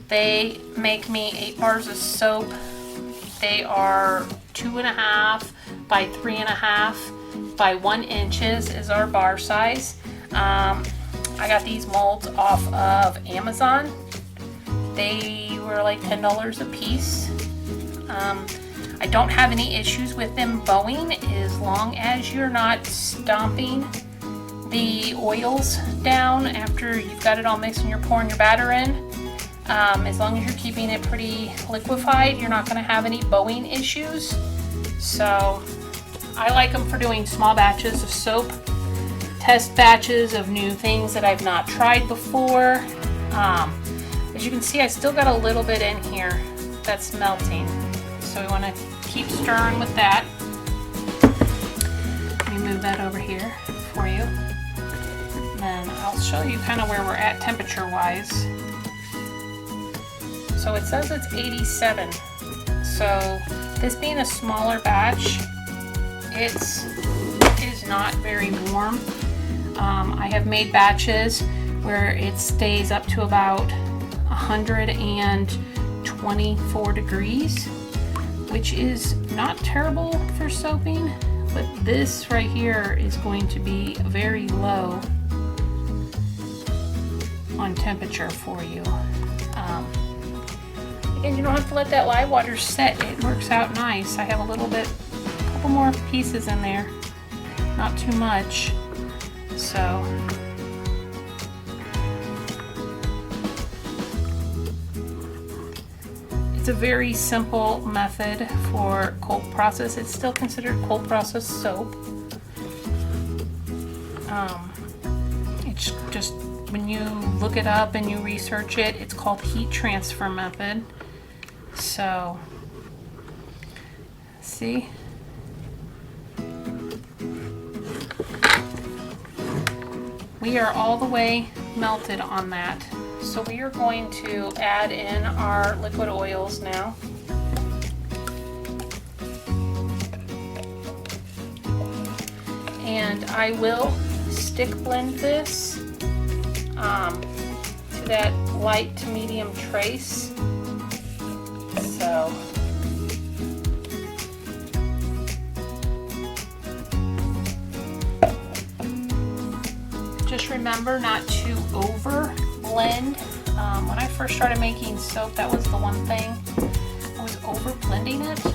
They make me 8 bars of soap. They are 2.5 by 3.5 by 1 inches is our bar size. I got these molds off of Amazon. They were like $10 a piece. I don't have any issues with them bowing as long as you're not stomping the oils down after you've got it all mixed and you're pouring your batter in. As long as you're keeping it pretty liquefied, you're not going to have any bowing issues. So I like them for doing small batches of soap, test batches of new things that I've not tried before. As you can see, I still got a little bit in here that's melting. So we want to keep stirring with that. Let me move that over here for you. And then I'll show you kind of where we're at temperature wise. So it says it's 87. So this being a smaller batch, it is not very warm. I have made batches where it stays up to about 124 degrees, which is not terrible for soaping, but this right here is going to be very low on temperature for you. Again, you don't have to let that live water set. It works out nice. I have a couple more pieces in there, not too much. So it's a very simple method for cold process. It's still considered cold process soap. It's just, when you look it up and you research it, it's called heat transfer method. So, see? We are all the way melted on that. So we are going to add in our liquid oils now. And I will stick blend this to that light to medium trace. So just remember not to over blend. When I first started making soap, that was the one thing. I was over blending it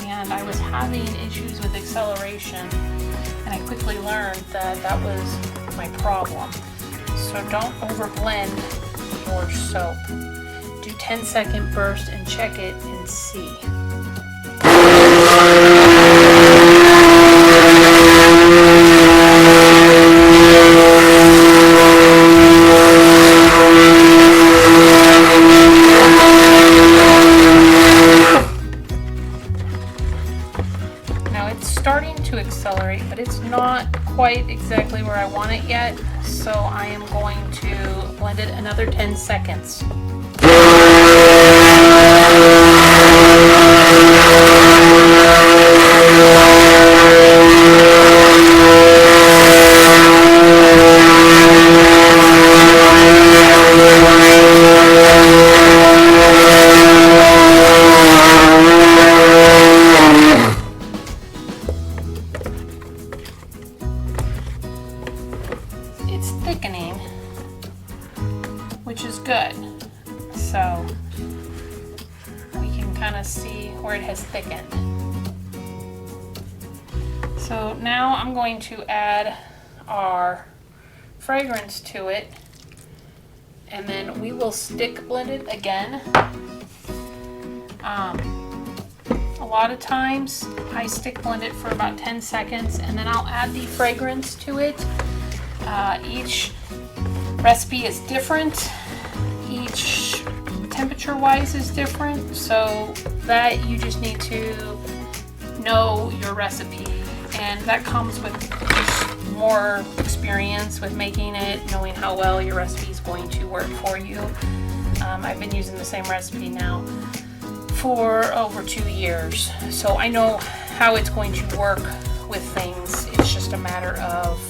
and I was having issues with acceleration, and I quickly learned that that was my problem. So don't over blend your soap. Do 10-second burst and check it and see. But it's not quite exactly where I want it yet, so I am going to blend it another 10 seconds. It's thickening, which is good. So we can kind of see where it has thickened. So now I'm going to add our fragrance to it, and then we will stick blend it again. A lot of times I stick blend it for about 10 seconds and then I'll add the fragrance to it. Each recipe is different, each temperature wise is different, so that you just need to know your recipe, and that comes with just more experience with making it, knowing how well your recipe is going to work for you. I've been using the same recipe now for over 2 years, so I know how it's going to work with things. It's just a matter of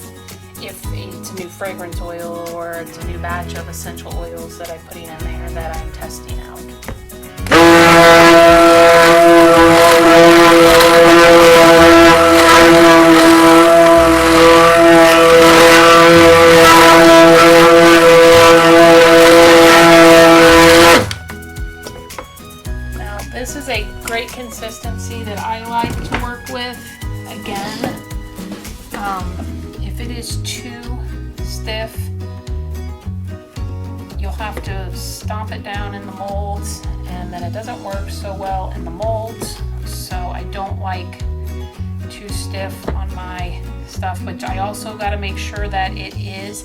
if it's a new fragrance oil or it's a new batch of essential oils that I'm putting in there that I'm testing out. Now this is a great consistency that I like to work with. Again, if it is too stiff, you'll have to stomp it down in the molds, and then it doesn't work so well in the molds. So I don't like too stiff on my stuff, but I also got to make sure that it is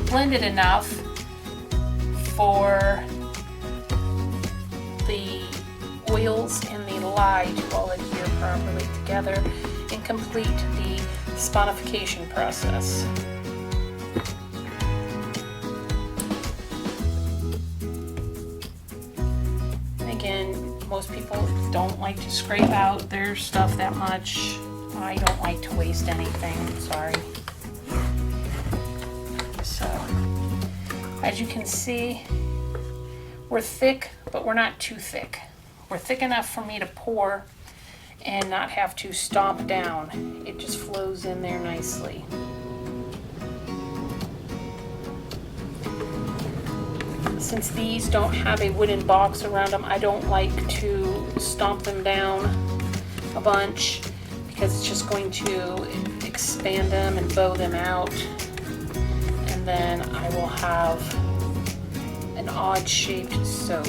blended enough for the oils and the lye to all adhere properly together and complete the sponification process. Again, most people don't like to scrape out their stuff that much. I don't like to waste anything, sorry. So, as you can see, we're thick, but we're not too thick. We're thick enough for me to pour and not have to stomp down. It just flows in there nicely. Since these don't have a wooden box around them, I don't like to stomp them down a bunch because it's just going to expand them and bow them out. And then I will have an odd shaped soap.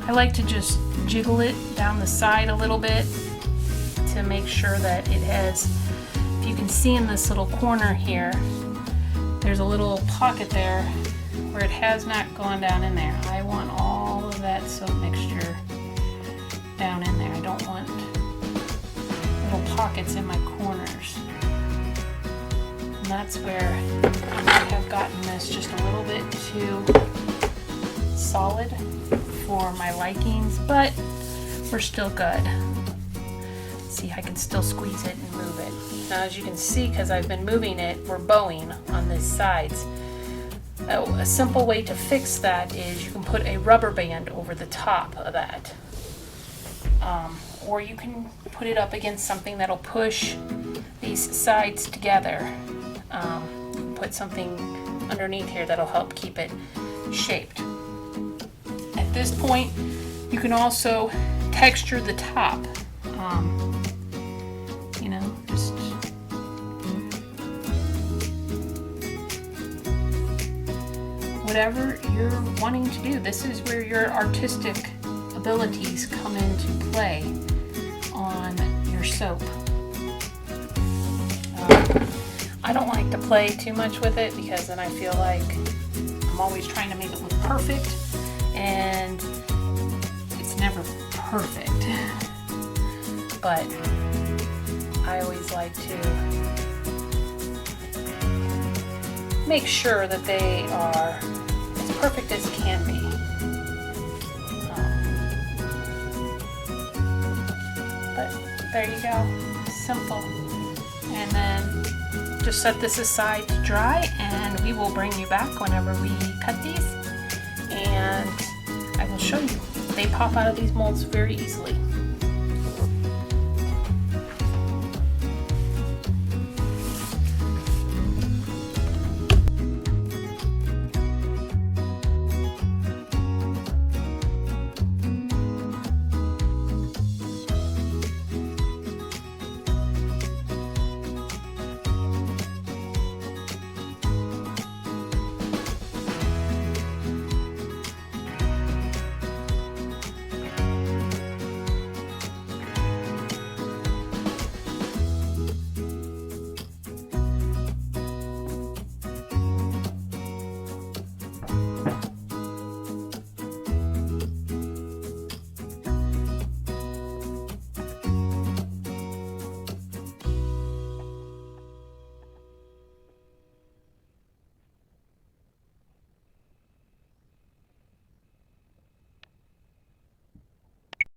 I like to just jiggle it down the side a little bit to make sure that it has, if you can see in this little corner here, there's a little pocket there where it has not gone down in there. I want all of that soap mixture down in there. I don't want little pockets in my corners. And that's where I might have gotten this just a little bit too solid for my likings, but we're still good. See, I can still squeeze it and move it. Now, as you can see, because I've been moving it, we're bowing on the sides. A simple way to fix that is you can put a rubber band over the top of that. Or you can put it up against something that'll push these sides together. Put something underneath here that'll help keep it shaped. At this point, you can also texture the top. You know, just whatever you're wanting to do. This is where your artistic abilities come into play on your soap. I don't like to play too much with it because then I feel like I'm always trying to make it look perfect, and it's never perfect. But I always like to make sure that they are as perfect as can be. But there you go, simple. And then just set this aside to dry, and we will bring you back whenever we cut these, and I will show you. They pop out of these molds very easily.